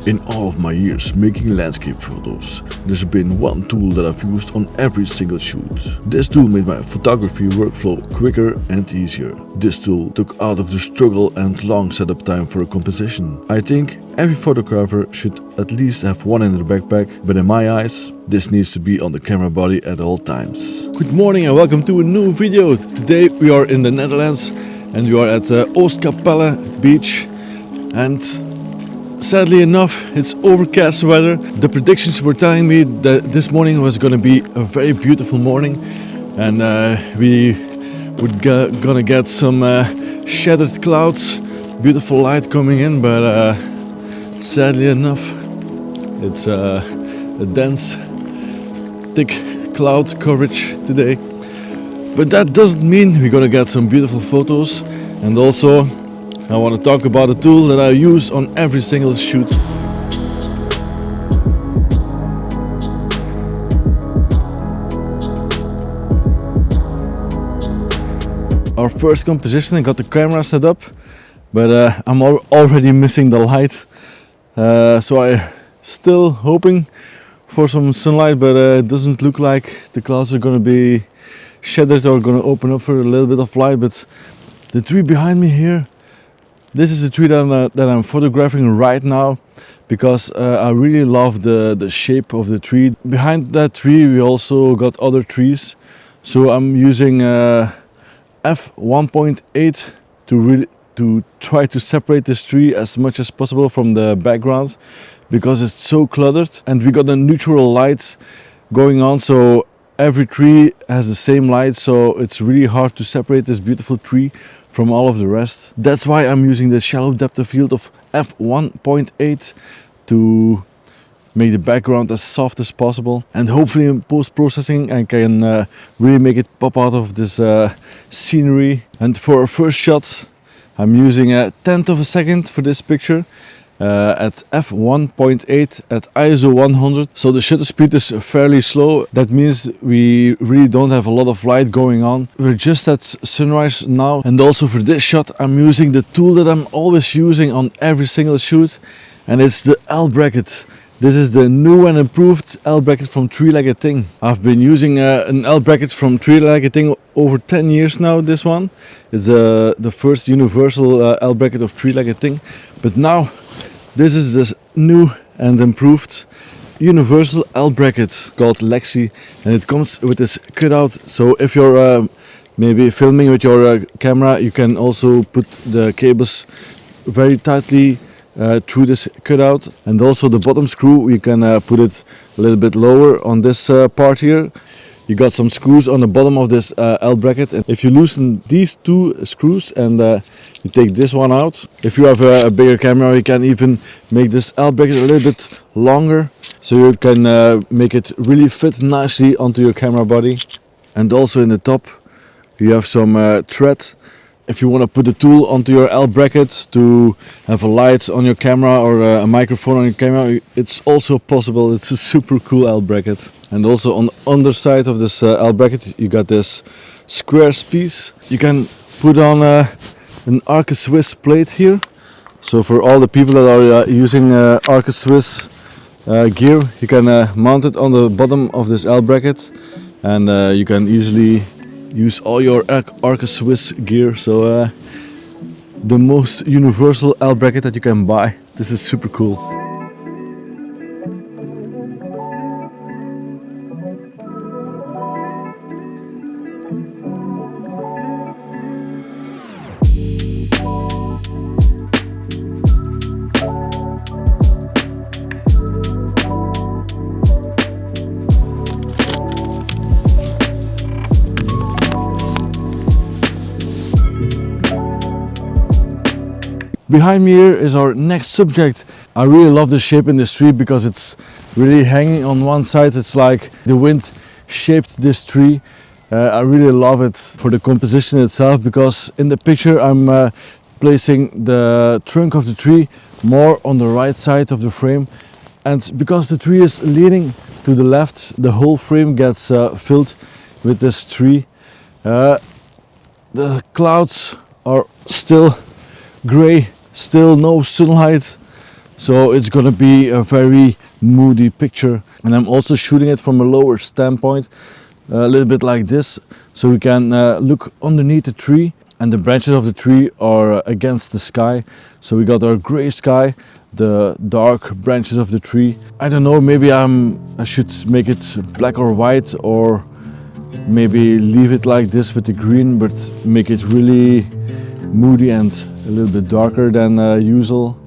In all of my years making landscape photos, there's been one tool that I've used on every single shoot. This tool made my photography workflow quicker and easier. This tool took out of the struggle and long setup time for a composition. I think every photographer should at least have one in their backpack, but in my eyes, this needs to be on the camera body at all times. Good morning and welcome to a new video. Today we are in the Netherlands and we are at Oostkapelle beach, and sadly enough, it's overcast weather. The predictions were telling me that this morning was going to be a very beautiful morning, and we would gonna get some shattered clouds, beautiful light coming in, but sadly enough, it's a dense, thick cloud coverage today. But that doesn't mean we're gonna get some beautiful photos, and also I want to talk about a tool that I use on every single shoot. Our first composition, I got the camera set up, but I'm already missing the light. So I'm still hoping for some sunlight, but it doesn't look like the clouds are going to be shattered or going to open up for a little bit of light. But the tree behind me here, this is a tree that I'm photographing right now because I really love the shape of the tree. Behind that tree we also got other trees, so I'm using f1.8 to try to separate this tree as much as possible from the background because it's so cluttered, and we got a neutral light going on, so every tree has the same light, so it's really hard to separate this beautiful tree from all of the rest. That's why I'm using the shallow depth of field of f1.8 to make the background as soft as possible, and hopefully in post-processing I can really make it pop out of this scenery. And for a first shot I'm using a tenth of a second for this picture at f1.8 at ISO 100, so the shutter speed is fairly slow. That means we really don't have a lot of light going on. We're just at sunrise now, and also for this shot I'm using the tool that I'm always using on every single shoot, and it's the L bracket. This is the new and improved L bracket from Three Legged Thing. I've been using an L bracket from Three Legged Thing over 10 years now. This one is the first universal L bracket of Three Legged Thing, but now this is this new and improved universal L bracket called Lexi, and it comes with this cutout. So if you're maybe filming with your camera, you can also put the cables very tightly through this cutout, and also the bottom screw you can put it a little bit lower on this part here. You got some screws on the bottom of this L bracket, and if you loosen these two screws and you take this one out, if you have a bigger camera you can even make this L bracket a little bit longer, so you can make it really fit nicely onto your camera body. And also in the top you have some thread. If you want to put the tool onto your L bracket to have a light on your camera or a microphone on your camera, it's also possible. It's a super cool L bracket. And also on the underside of this L bracket you got this square piece. You can put on an Arca Swiss plate here. So for all the people that are using Arca Swiss gear, you can mount it on the bottom of this L bracket, and you can easily use all your Arca Swiss gear. So the most universal L bracket that you can buy. This is super cool. Behind me here is our next subject. I really love the shape in this tree because it's really hanging on one side. It's like the wind shaped this tree. I really love it for the composition itself, because in the picture I'm placing the trunk of the tree more on the right side of the frame, and because the tree is leaning to the left, the whole frame gets filled with this tree. The clouds are still gray, still no sunlight, So it's gonna be a very moody picture, and I'm also shooting it from a lower standpoint, a little bit like this, so we can look underneath the tree, and the branches of the tree are against the sky. So we got our gray sky, the dark branches of the tree. I don't know, maybe I should make it black or white, or maybe leave it like this with the green, but make it really moody and a little bit darker than usual.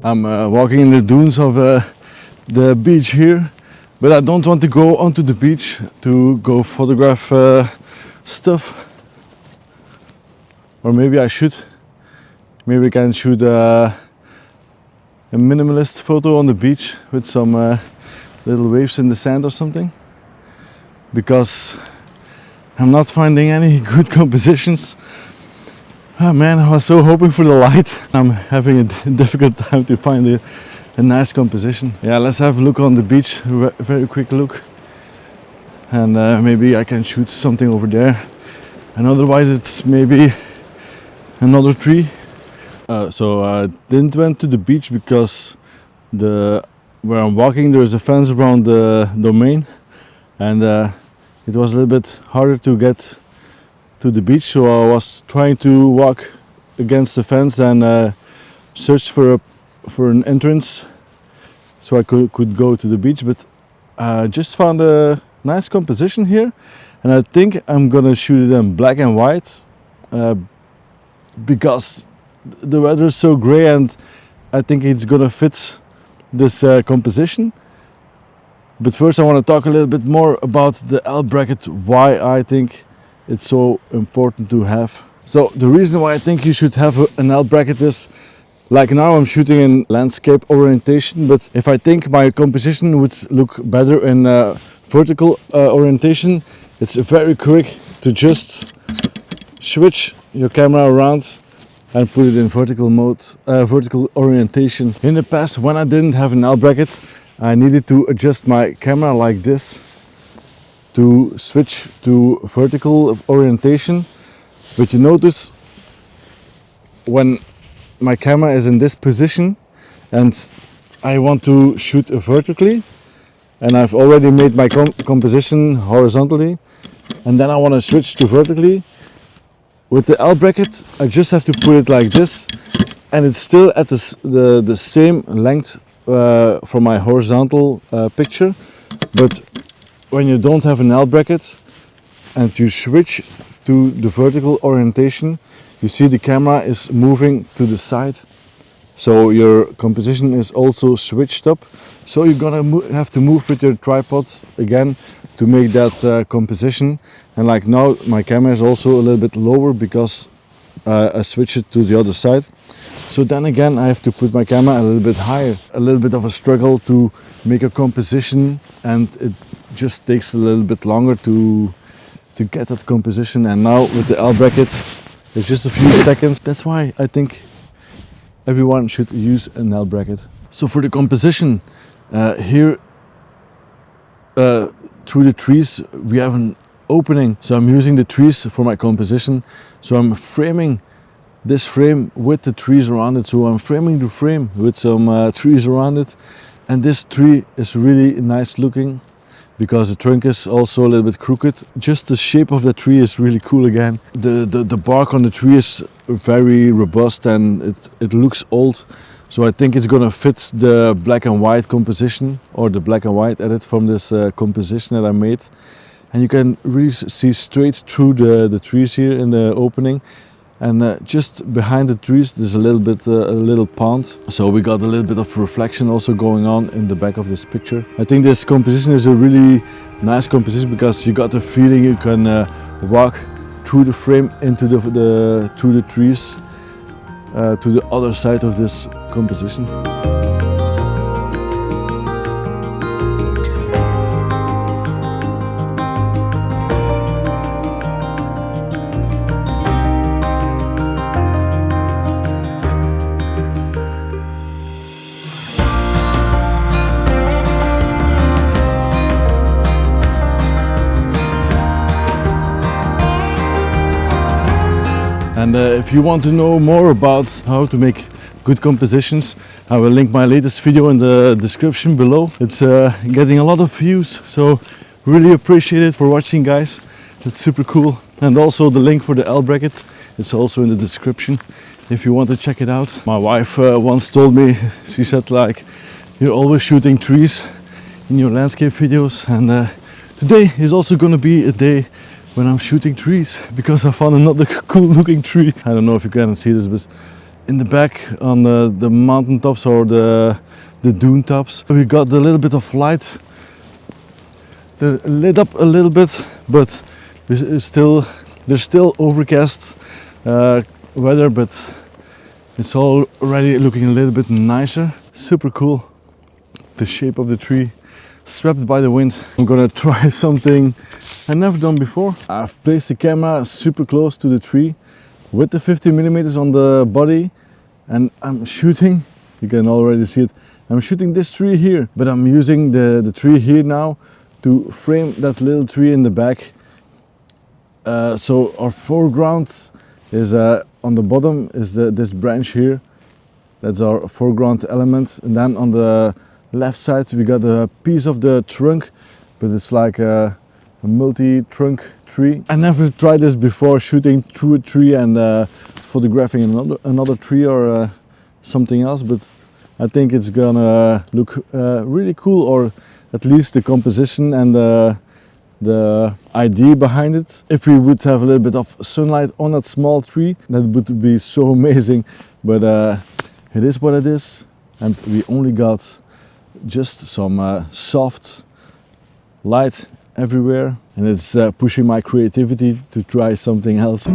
I'm walking in the dunes of the beach here, but I don't want to go onto the beach to go photograph stuff. Or maybe I should. Maybe I can shoot a minimalist photo on the beach with some little waves in the sand or something, because I'm not finding any good compositions. Oh man, I was so hoping for the light. I'm having a difficult time to find a nice composition. Yeah, let's have a look on the beach, a very quick look. And maybe I can shoot something over there. And otherwise it's maybe another tree. So I didn't went to the beach because where I'm walking there's a fence around the domain. And it was a little bit harder to get to the beach, so I was trying to walk against the fence and search for an entrance so I could go to the beach. But I just found a nice composition here, and I think I'm gonna shoot it in black and white because the weather is so gray, and I think it's gonna fit this composition. But first I want to talk a little bit more about the L bracket, why I think it's so important to have. So the reason why I think you should have an L bracket is, like now I'm shooting in landscape orientation, but if I think my composition would look better in vertical orientation, it's very quick to just switch your camera around and put it in vertical mode, vertical orientation. In the past, when I didn't have an L bracket, I needed to adjust my camera like this to switch to vertical orientation. But you notice when my camera is in this position and I want to shoot vertically, and I've already made my composition horizontally, and then I want to switch to vertically, with the L bracket I just have to put it like this, and it's still at the same length from my horizontal picture. But when you don't have an L bracket and you switch to the vertical orientation, you see the camera is moving to the side, so your composition is also switched up. So you're gonna have to move with your tripod again to make that composition. And like now my camera is also a little bit lower because I switched it to the other side. So then again I have to put my camera a little bit higher. A little bit of a struggle to make a composition, and it just takes a little bit longer to get that composition. And now with the L bracket it's just a few seconds. That's why I think everyone should use an L bracket. So for the composition, here through the trees we have an opening, so I'm using the trees for my composition. So I'm framing this frame with the trees around it. So I'm framing the frame with some trees around it, and this tree is really nice looking because the trunk is also a little bit crooked. Just the shape of the tree is really cool again. The bark on the tree is very robust and it looks old. So I think it's gonna fit the black and white composition, or the black and white edit from this composition that I made. And you can really see straight through the trees here in the opening. And just behind the trees there's a little pond, so we got a little bit of reflection also going on in the back of this picture. I think this composition is a really nice composition because you got the feeling you can walk through the frame into through the trees to the other side of this composition. And if you want to know more about how to make good compositions, I will link my latest video in the description below. It's getting a lot of views, so really appreciate it for watching, guys. It's super cool. And also the link for the L bracket, it's also in the description if you want to check it out. My wife once told me, she said like, you're always shooting trees in your landscape videos, and today is also gonna be a day when I'm shooting trees, because I found another cool looking tree. I don't know if you can see this, but in the back on the mountain tops or the dune tops, we got a little bit of light. They're lit up a little bit, but there's still overcast weather, but it's already looking a little bit nicer. Super cool, the shape of the tree, swept by the wind. I'm gonna try something I've never done before. I've placed the camera super close to the tree with the 50mm on the body, and I'm shooting, you can already see it, I'm shooting this tree here, but I'm using the tree here now to frame that little tree in the back. So our foreground is on the bottom is this branch here. That's our foreground element, and then on the left side we got a piece of the trunk, but it's like a multi-trunk tree. I never tried this before, shooting through a tree and photographing another tree or something else, but I think it's gonna look really cool, or at least the composition and the idea behind it. If we would have a little bit of sunlight on that small tree, that would be so amazing, but it is what it is, and we only got just some soft light everywhere, and it's pushing my creativity to try something else.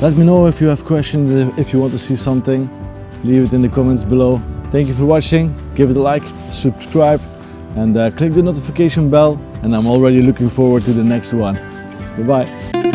Let me know if you have questions, if you want to see something, leave it in the comments below. Thank you for watching, give it a like, subscribe, and click the notification bell, and I'm already looking forward to the next one. Bye bye.